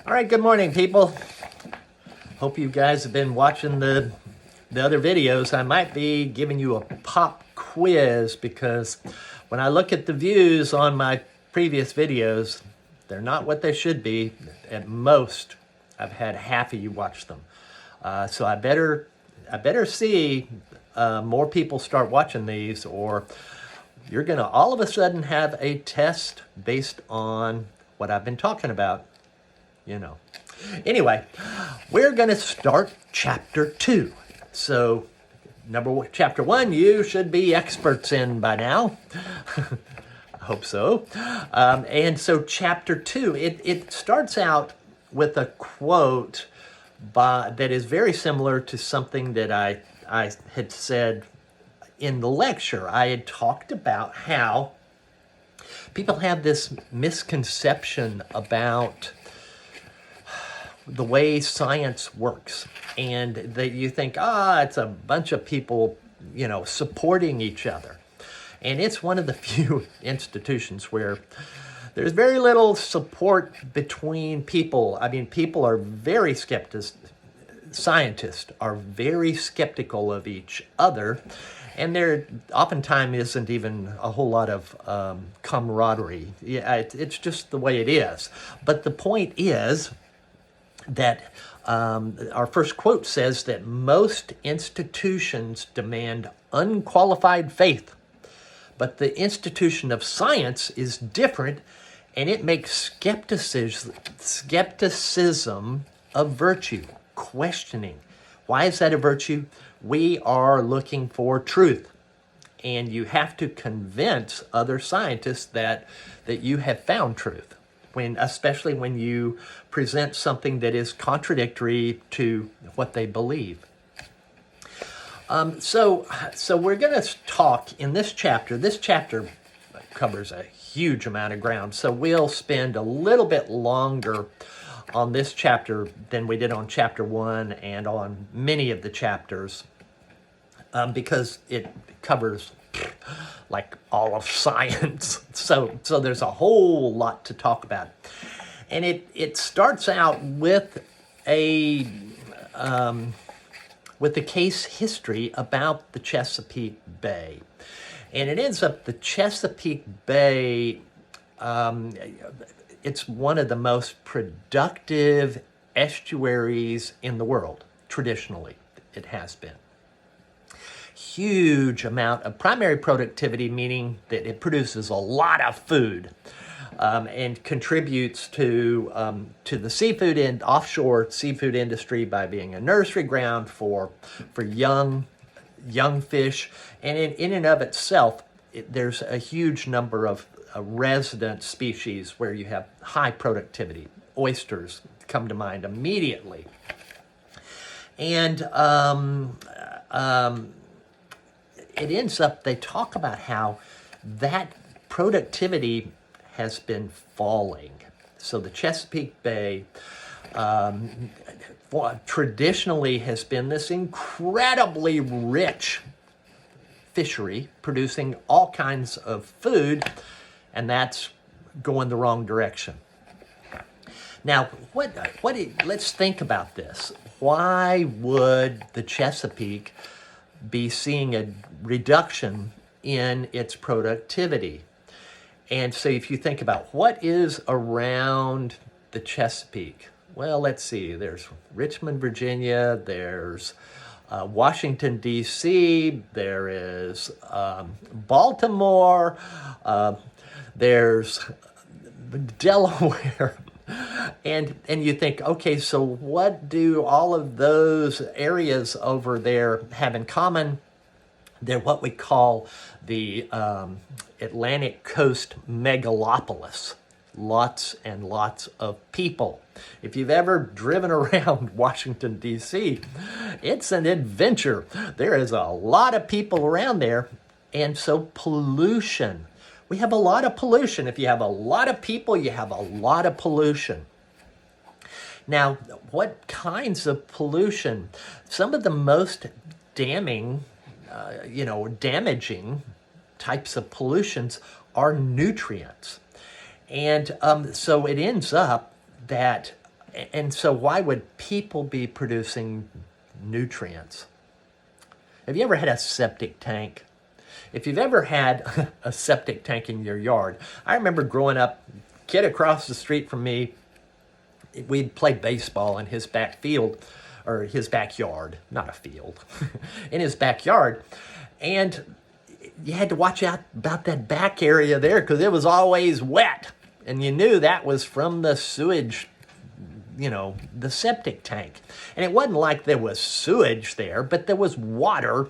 All right, good morning, people. Hope you guys have been watching the other videos. I might be giving you a pop quiz because when I look at the views on my previous videos, they're not what they should be. At most, I've had half of you watch them. So I better see more people start watching these, or you're gonna all of a sudden have a test based on what I've been talking about. You know. Anyway, we're going to start chapter 2. So, chapter 1, you should be experts in by now. I hope so. And so chapter 2, it starts out with a quote that is very similar to something that I had said in the lecture. I had talked about how people have this misconception about the way science works, and that you think, it's a bunch of people, supporting each other. And it's one of the few institutions where there's very little support between people. I mean, people are very scientists are very skeptical of each other, and there oftentimes isn't even a whole lot of camaraderie. Yeah, it's just the way it is. But the point is that our first quote says that most institutions demand unqualified faith, but the institution of science is different, and it makes skepticism a virtue, questioning. Why is that a virtue? We are looking for truth, and you have to convince other scientists that you have found truth. Especially when you present something that is contradictory to what they believe. So we're going to talk in this chapter. This chapter covers a huge amount of ground, so we'll spend a little bit longer on this chapter than we did on chapter 1 and on many of the chapters, because it covers like all of science. So there's a whole lot to talk about. And it starts out with a case history about the Chesapeake Bay. And it ends up the Chesapeake Bay, it's one of the most productive estuaries in the world. Traditionally, it has been. Huge amount of primary productivity, meaning that it produces a lot of food, and contributes to the seafood and offshore seafood industry by being a nursery ground for young fish. And in and of itself, there's a huge number of resident species where you have high productivity. Oysters come to mind immediately. And it ends up, they talk about how that productivity has been falling. So the Chesapeake Bay traditionally has been this incredibly rich fishery, producing all kinds of food, and that's going the wrong direction. Now, let's think about this. Why would the Chesapeake be seeing a reduction in its productivity? And so if you think about what is around the Chesapeake, well, let's see, there's Richmond, Virginia, there's Washington, D.C., there is Baltimore, there's Delaware. And you think, okay, so what do all of those areas over there have in common? They're what we call the Atlantic Coast megalopolis. Lots and lots of people. If you've ever driven around Washington, D.C., it's an adventure. There is a lot of people around there, and so pollution. We have a lot of pollution. If you have a lot of people, you have a lot of pollution. Now, what kinds of pollution? Some of the most damaging types of pollutions are nutrients. And so it ends up that And so why would people be producing nutrients? Have you ever had a septic tank? If you've ever had a septic tank in your yard, I remember growing up, kid across the street from me, we'd play baseball in his back field, or his backyard, not a field, in his backyard. And you had to watch out about that back area there because it was always wet. And you knew that was from the sewage, the septic tank. And it wasn't like there was sewage there, but there was water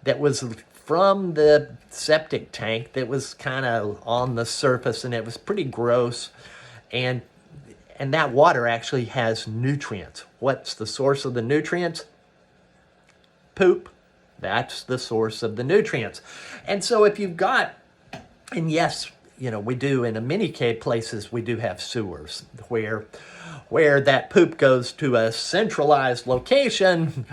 that was from the septic tank that was kind of on the surface, and it was pretty gross. And that water actually has nutrients. What's the source of the nutrients? Poop. That's the source of the nutrients. And so if you've got, and yes, we do in many places, we do have sewers where that poop goes to a centralized location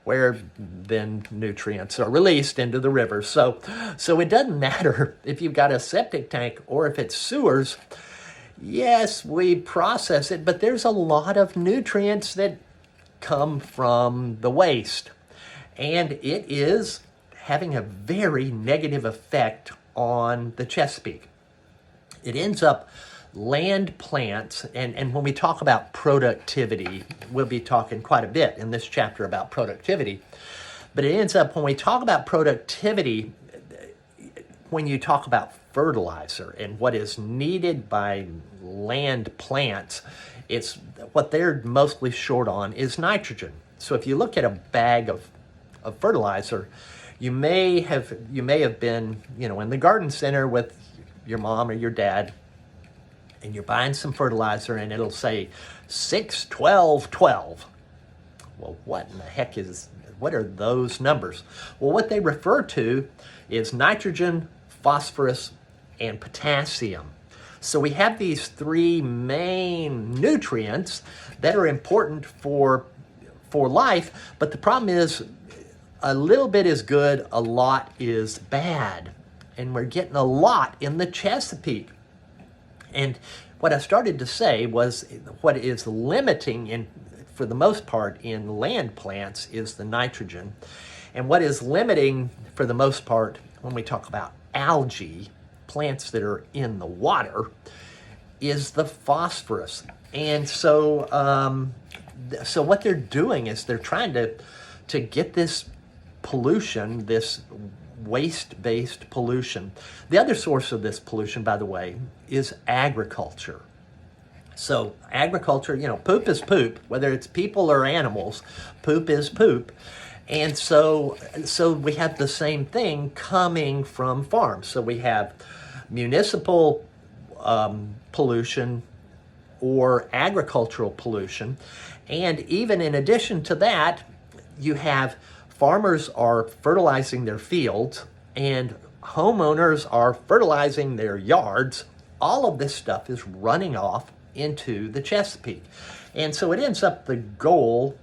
where then nutrients are released into the river. So it doesn't matter if you've got a septic tank or if it's sewers. Yes, we process it, but there's a lot of nutrients that come from the waste. And it is having a very negative effect on the Chesapeake. It ends up land plants, and when we talk about productivity, we'll be talking quite a bit in this chapter about productivity. But it ends up, when we talk about productivity, when you talk about fertilizer and what is needed by land plants, it's what they're mostly short on is nitrogen. So if you look at a bag of fertilizer, you may have been, in the garden center with your mom or your dad, and you're buying some fertilizer and it'll say 6-12-12. Well, what in the heck what are those numbers? Well, what they refer to is nitrogen, phosphorus, and potassium. So we have these three main nutrients that are important for life, but the problem is a little bit is good, a lot is bad. And we're getting a lot in the Chesapeake. And what I started to say was what is limiting, for the most part, in land plants is the nitrogen. And what is limiting, for the most part, when we talk about algae, plants that are in the water, is the phosphorus. And so what they're doing is they're trying to get this pollution, this waste-based pollution. The other source of this pollution, by the way, is agriculture. So agriculture, poop is poop, whether it's people or animals, poop is poop. And so we have the same thing coming from farms. So we have municipal pollution or agricultural pollution. And even in addition to that, you have farmers are fertilizing their fields and homeowners are fertilizing their yards. All of this stuff is running off into the Chesapeake. And so it ends up, the goal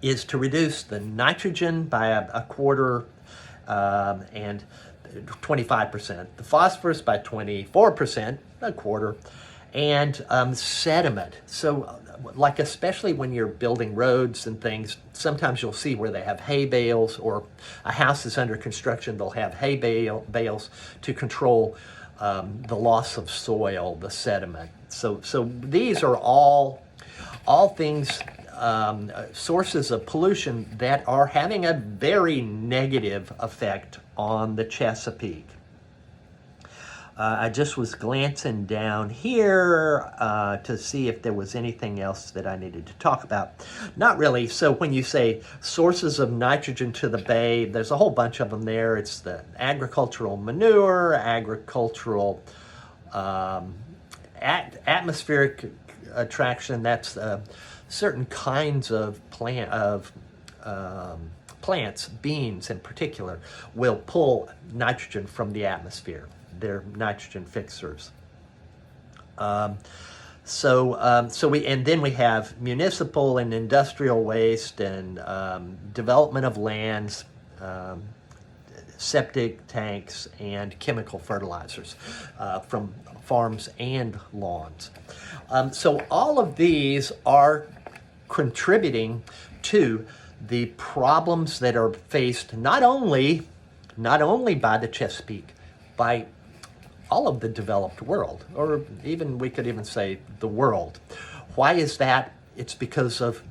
is to reduce the nitrogen by a quarter and 25%, the phosphorus by 24%, a quarter, and sediment. So like especially when you're building roads and things, sometimes you'll see where they have hay bales, or a house is under construction, they'll have hay bales to control the loss of soil, the sediment. So these are all things, sources of pollution that are having a very negative effect on the Chesapeake. I just was glancing down here to see if there was anything else that I needed to talk about. Not really. So when you say sources of nitrogen to the bay, there's a whole bunch of them there. It's the agricultural manure, agricultural atmospheric attraction. That's certain kinds of plants, beans in particular, will pull nitrogen from the atmosphere. They're nitrogen fixers. And then we have municipal and industrial waste and development of lands, septic tanks, and chemical fertilizers from farms and lawns. So all of these are contributing to the problems that are faced not only by the Chesapeake, by all of the developed world, or even we could even say the world. Why is that? It's because of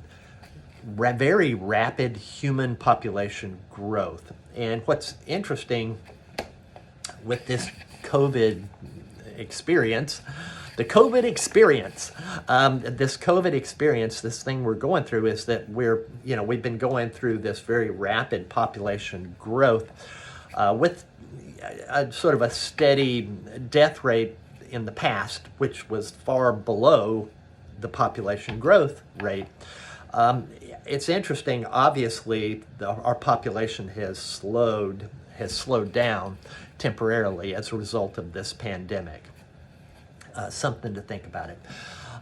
very rapid human population growth. And what's interesting with this COVID experience, this COVID experience, this thing we're going through is that we've been going through this very rapid population growth with a sort of a steady death rate in the past, which was far below the population growth rate. It's interesting, obviously, our population has slowed down temporarily as a result of this pandemic. Something to think about it.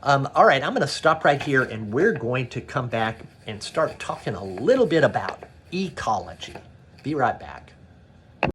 All right, I'm going to stop right here, and we're going to come back and start talking a little bit about ecology. Be right back.